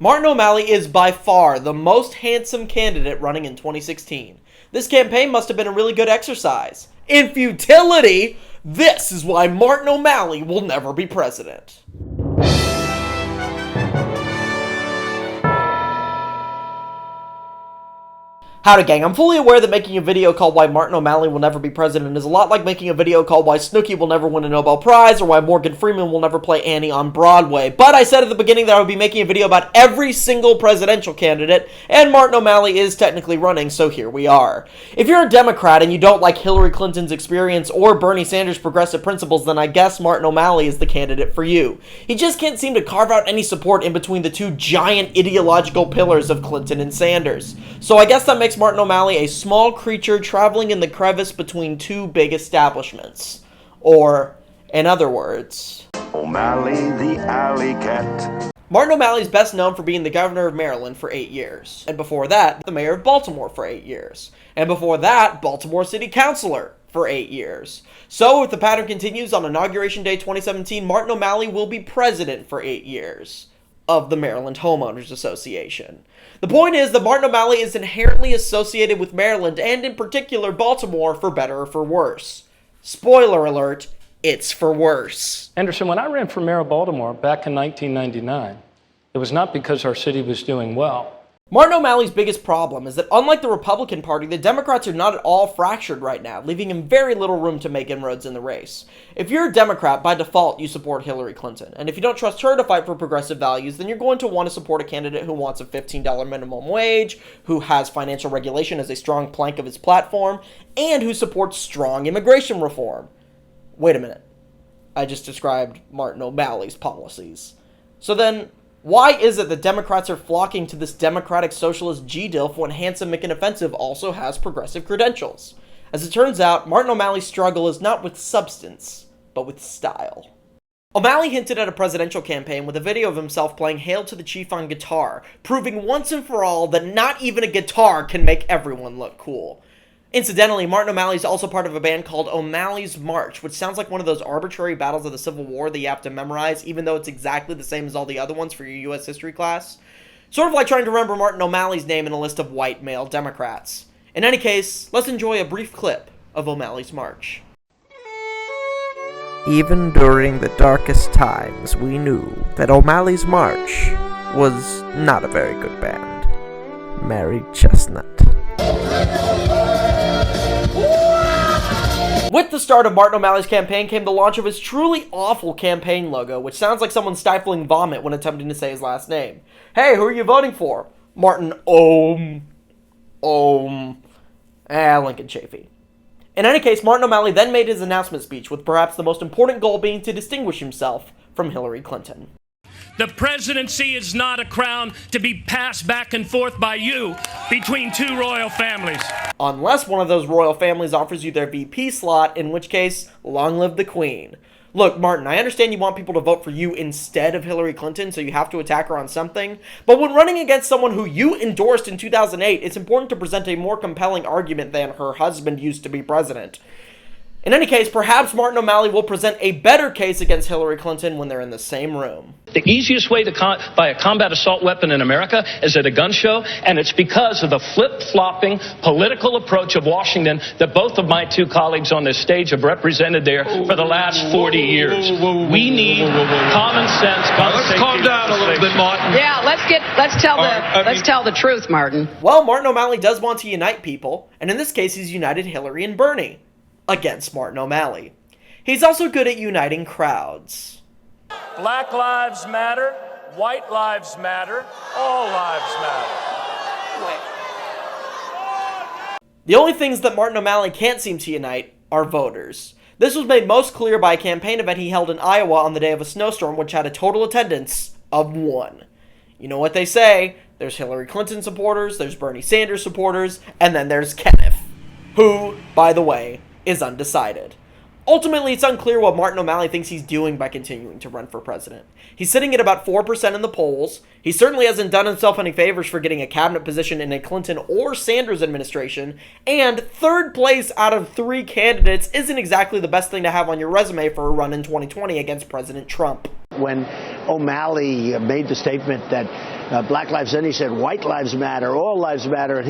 Martin O'Malley is by far the most handsome candidate running in 2016. This campaign must have been a really good exercise. In futility, this is why Martin O'Malley will never be president. Howdy gang, I'm fully aware that making a video called Why Martin O'Malley Will Never Be President is a lot like making a video called Why Snooki Will Never Win a Nobel Prize or Why Morgan Freeman Will Never Play Annie on Broadway. But I said at the beginning that I would be making a video about every single presidential candidate, and Martin O'Malley is technically running, so here we are. If you're a Democrat and you don't like Hillary Clinton's experience or Bernie Sanders' progressive principles, then I guess Martin O'Malley is the candidate for you. He just can't seem to carve out any support in between the two giant ideological pillars of Clinton and Sanders. So I guess that makes Martin O'Malley a small creature traveling in the crevice between two big establishments. Or, in other words, O'Malley the alley cat. Martin O'Malley is best known for being the governor of Maryland for 8 years. And before that, the mayor of Baltimore for 8 years. And before that, Baltimore city councilor for 8 years. So if the pattern continues on Inauguration Day 2017, Martin O'Malley will be president for 8 years of the Maryland Homeowners Association. The point is that Martin O'Malley is inherently associated with Maryland, and in particular Baltimore, for better or for worse. Spoiler alert, it's for worse. Anderson, when I ran for mayor of Baltimore back in 1999, it was not because our city was doing well. Martin O'Malley's biggest problem is that unlike the Republican Party, the Democrats are not at all fractured right now, leaving him very little room to make inroads in the race. If you're a Democrat, by default, you support Hillary Clinton. And if you don't trust her to fight for progressive values, then you're going to want to support a candidate who wants a $15 minimum wage, who has financial regulation as a strong plank of his platform, and who supports strong immigration reform. Wait a minute. I just described Martin O'Malley's policies. So then, why is it that Democrats are flocking to this democratic socialist G-DILF when handsome and inoffensive also has progressive credentials? As it turns out, Martin O'Malley's struggle is not with substance, but with style. O'Malley hinted at a presidential campaign with a video of himself playing Hail to the Chief on guitar, proving once and for all that not even a guitar can make everyone look cool. Incidentally, Martin O'Malley is also part of a band called O'Malley's March, which sounds like one of those arbitrary battles of the Civil War that you have to memorize, even though it's exactly the same as all the other ones for your U.S. history class. Sort of like trying to remember Martin O'Malley's name in a list of white male Democrats. In any case, let's enjoy a brief clip of O'Malley's March. Even during the darkest times, we knew that O'Malley's March was not a very good band. Mary Chestnut. With the start of Martin O'Malley's campaign came the launch of his truly awful campaign logo, which sounds like someone stifling vomit when attempting to say his last name. Hey, who are you voting for? Martin Lincoln Chafee. In any case, Martin O'Malley then made his announcement speech, with perhaps the most important goal being to distinguish himself from Hillary Clinton. The presidency is not a crown to be passed back and forth by you between two royal families. Unless one of those royal families offers you their VP slot, in which case, long live the Queen. Look, Martin, I understand you want people to vote for you instead of Hillary Clinton, so you have to attack her on something, but when running against someone who you endorsed in 2008, it's important to present a more compelling argument than her husband used to be president. In any case, perhaps Martin O'Malley will present a better case against Hillary Clinton when they're in the same room. The easiest way to buy a combat assault weapon in America is at a gun show, and it's because of the flip-flopping political approach of Washington that both of my two colleagues on this stage have represented there for the last 40 years. We need common sense. Let's calm down a little bit, Martin. Yeah, let's tell the truth, Martin. Well, Martin O'Malley does want to unite people, and in this case, he's united Hillary and Bernie against Martin O'Malley. He's also good at uniting crowds. Black lives matter, white lives matter, all lives matter. The only things that Martin O'Malley can't seem to unite are voters. This was made most clear by a campaign event he held in Iowa on the day of a snowstorm, which had a total attendance of 1. You know what they say, there's Hillary Clinton supporters, there's Bernie Sanders supporters, and then there's Kenneth, who, by the way, is undecided. Ultimately, it's unclear what Martin O'Malley thinks he's doing by continuing to run for president. He's sitting at about 4% in the polls. He certainly hasn't done himself any favors for getting a cabinet position in a Clinton or Sanders administration, and third place out of 3 candidates isn't exactly the best thing to have on your resume for a run in 2020 against President Trump. When O'Malley made the statement that Black lives. Then he said white lives matter, all lives matter, and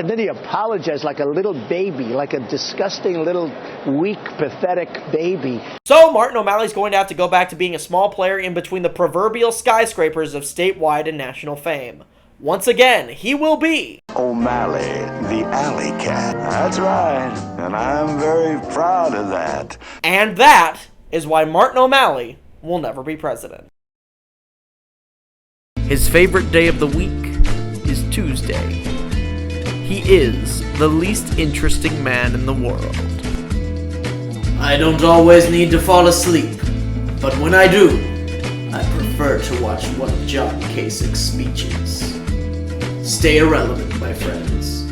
then he apologized like a little baby, like a disgusting little weak, pathetic baby. So Martin O'Malley's going to have to go back to being a small player in between the proverbial skyscrapers of statewide and national fame. Once again, he will be O'Malley, the alley cat. That's right, and I'm very proud of that. And that is why Martin O'Malley will never be president. His favorite day of the week is Tuesday. He is the least interesting man in the world. I don't always need to fall asleep, but when I do, I prefer to watch one of John Kasich's speeches. Stay irrelevant, my friends.